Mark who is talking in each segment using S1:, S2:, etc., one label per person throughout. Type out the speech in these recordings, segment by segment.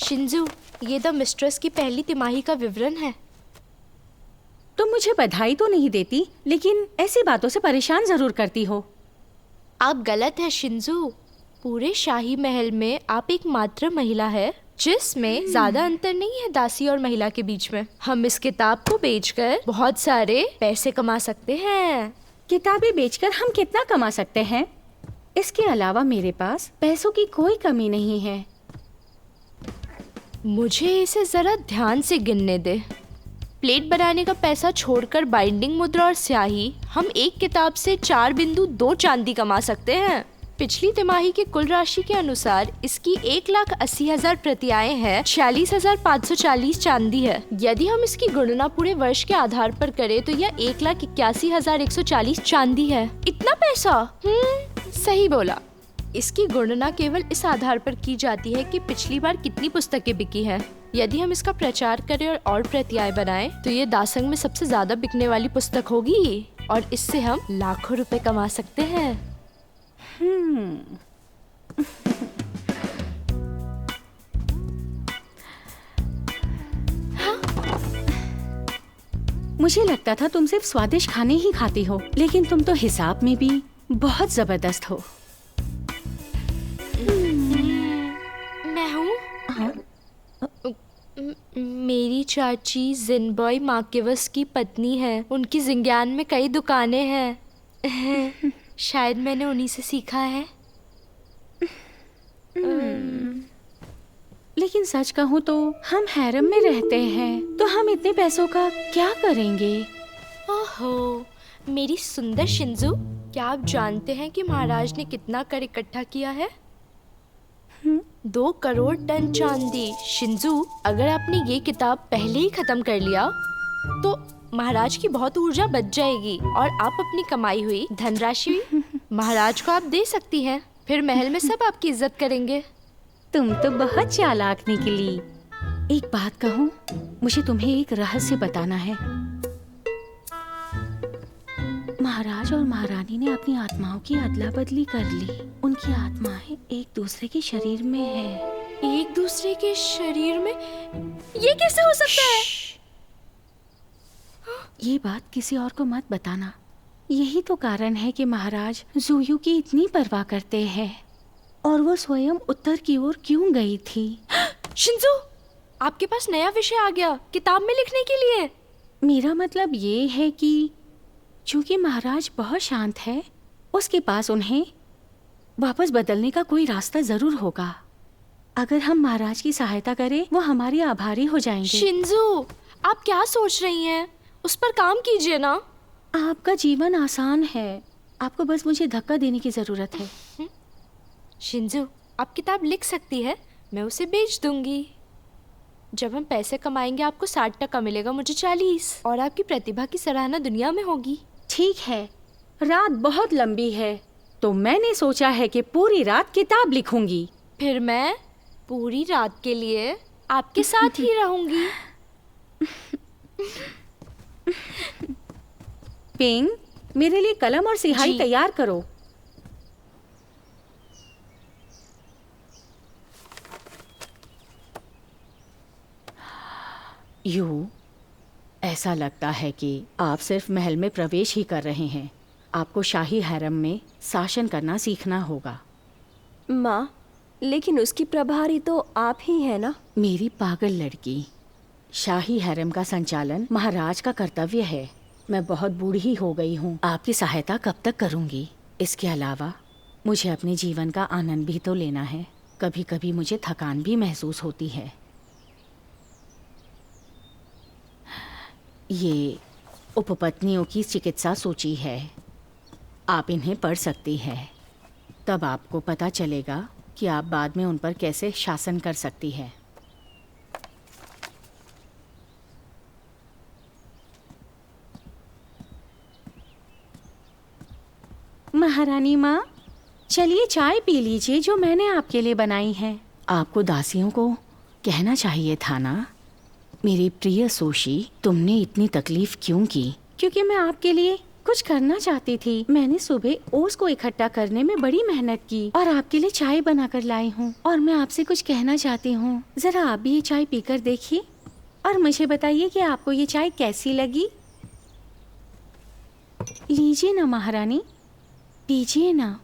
S1: शिंजू, ये the mistress की पहली तिमाही का विवरण है।
S2: तुम मुझे बधाई तो नहीं देती, लेकिन ऐसी बातों से परेशान जरूर करती हो।
S1: आप गलत है शिंजू। पूरे शाही महल में आप एकमात्र महिला है जिसमें ज्यादा अंतर नहीं है दासी और महिला के बीच में। हम इस किताब को बेचकर बहुत सारे पैसे कमा सकते हैं।
S2: किताबें बेचकर हम कितना कमा सकते हैं? इसके अलावा मेरे पास पैसों की कोई कमी नहीं है।
S1: मुझे इसे जरा ध्यान से गिनने दे। प्लेट बनाने का पैसा छोड़कर बाइंडिंग मुद्रा और स्याही, हम एक किताब से 4.2 चांदी कमा सकते हैं। पिछली तिमाही की कुल राशि के अनुसार इसकी 1,80,000 प्रतियाएं हैं, 46,540 चांदी है। यदि हम इसकी गणना पूरे वर्ष के आधार पर करें तो यह 1,81,140 चांदी है। इतना पैसा? सही बोला। इसकी गणना केवल इस आधार पर की जाती है कि पिछली बार कितनी पुस्तकें बिकी हैं। यदि हम इसका प्रचार करें और प्रतियाएं बनाएं तो ये दासंग में सबसे ज्यादा बिकने वाली पुस्तक होगी और इससे हम लाखों रुपए कमा सकते हैं।
S2: मुझे लगता था तुम सिर्फ स्वादिष्ट खाने ही खाती हो, लेकिन तुम तो हिसाब में भी बहुत जबरदस्त हो।
S1: मैं हूँ। मेरी चाची जिनबॉय मार्केवस की पत्नी है। उनकी जिंग्यान में कई दुकानें हैं। शायद मैंने उन्हीं से सीखा है।
S2: लेकिन सच कहूँ तो हम हैरम में रहते हैं, तो हम इतने पैसों का क्या करेंगे?
S1: ओहो, मेरी सुंदर शिंजू, क्या आप जानते हैं कि महाराज ने कितना कर इकट्ठा किया है? 2 करोड़ टन चांदी। शिंजू, अगर आपने ये किताब पहले ही खत्म कर लिया तो महाराज की बहुत ऊर्जा बच जाएगी और आप अपनी कमाई हुई धनराशि महाराज को आप दे सकती हैं। फिर महल में सब आपकी इज्जत करेंगे।
S2: तुम तो बहुत चालाक निकली। एक बात कहूँ, मुझे तुम्हें एक रहस्य बताना है। महाराज और महारानी ने अपनी आत्माओं की अदला बदली कर ली। उनकी आत्माएं एक दूसरे के शरीर में है।
S1: एक दूसरे के शरीर में? ये कैसे हो सकता है?
S2: ये बात किसी और को मत बताना। यही तो कारण है कि महाराज ज़ूयू की इतनी परवाह करते हैं। और वो स्वयं उत्तर की ओर क्यों गई थी?
S1: शिंजू, आपके पास नया विषय आ गया किताब में लिखने के लिए।
S2: मेरा मतलब ये है कि चूंकि महाराज बहुत शांत है, उसके पास उन्हें वापस बदलने का कोई रास्ता जरूर होगा। अगर हम महाराज की सहायता करें, वो हमारे आभारी हो जाएंगे।
S1: शिंजू, आप क्या सोच रही हैं? उस पर काम कीजिए ना।
S2: आपका जीवन आसान है, आपको बस मुझे धक्का देने की जरूरत है।
S1: शिंजू, आप किताब लिख सकती है, मैं उसे बेच दूंगी। जब हम पैसे कमाएंगे आपको 60% मिलेगा, मुझे 40, और आपकी प्रतिभा की सराहना दुनिया में होगी।
S2: ठीक है, रात बहुत लंबी है तो मैंने सोचा है कि पूरी रात किताब लिखूंगी।
S1: फिर मैं पूरी रात के लिए आपके साथ ही रहूंगी।
S2: पिंग, मेरे लिए कलम और स्याही तैयार करो। ऐसा लगता है कि आप सिर्फ महल में प्रवेश ही कर रहे हैं। आपको शाही हैरम में शासन करना सीखना होगा।
S3: माँ, लेकिन उसकी प्रभारी तो आप ही हैं ना?
S2: मेरी पागल लड़की, शाही हैरम का संचालन महाराज का कर्तव्य है। मैं बहुत बूढ़ी हो गई हूँ, आपकी सहायता कब तक करूँगी? इसके अलावा मुझे अपने जीवन का आनंद भी तो लेना है। कभी कभी मुझे थकान भी महसूस होती है। ये उपपत्नियों की चिकित्सा सूची है, आप इन्हें पढ़ सकती हैं। तब आपको पता चलेगा कि आप बाद में उन पर कैसे शासन कर सकती है। महारानी माँ, चलिए चाय पी लीजिए जो मैंने आपके लिए बनाई है। आपको दासियों को कहना चाहिए था ना। मेरी प्रिय सोशी, तुमने इतनी तकलीफ क्यों की? क्योंकि मैं आपके लिए कुछ करना चाहती थी। मैंने सुबह ओस को इकट्ठा करने में बड़ी मेहनत की और आपके लिए चाय बनाकर लाई हूँ। और मैं आपसे कुछ कहना चाहती हूँ, जरा आप भी ये चाय पीकर देखिए और मुझे बताइए कि आपको ये चाय कैसी लगी। लीजिए ना महारानी, पीजिए ना।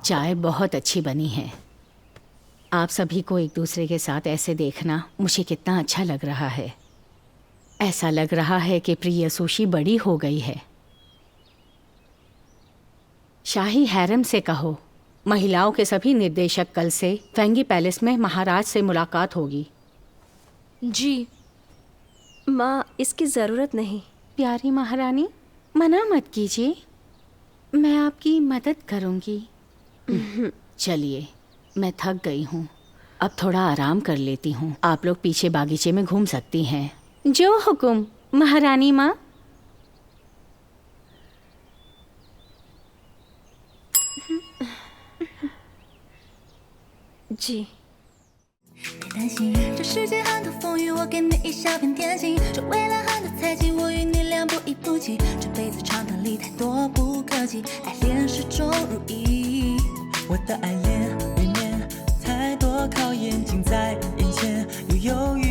S2: चाय बहुत अच्छी बनी है। आप सभी को एक दूसरे के साथ ऐसे देखना मुझे कितना अच्छा लग रहा है। ऐसा लग रहा है कि प्रियसुशी बड़ी हो गई है। शाही हैरम से कहो, महिलाओं के सभी निर्देशक कल से फेंगी पैलेस में महाराज से मुलाकात होगी।
S1: जी
S3: माँ, इसकी ज़रूरत नहीं।
S2: प्यारी महारानी, मना मत कीजिए, मैं आपकी मदद करूंगी। चलिए, मैं थक गई हूँ, अब थोड़ा आराम कर लेती हूँ। आप लोग पीछे बागीचे में घूम सकती हैं। जो हुकुम महारानी माँ।
S3: जी।
S4: 别担心，这世界很多风雨，我给你一小片天晴。这未来很多猜忌，我与你俩不离不弃。这辈子长短里太多不可及，爱恋始终如一。我的爱恋里面太多考验近在眼前，又犹豫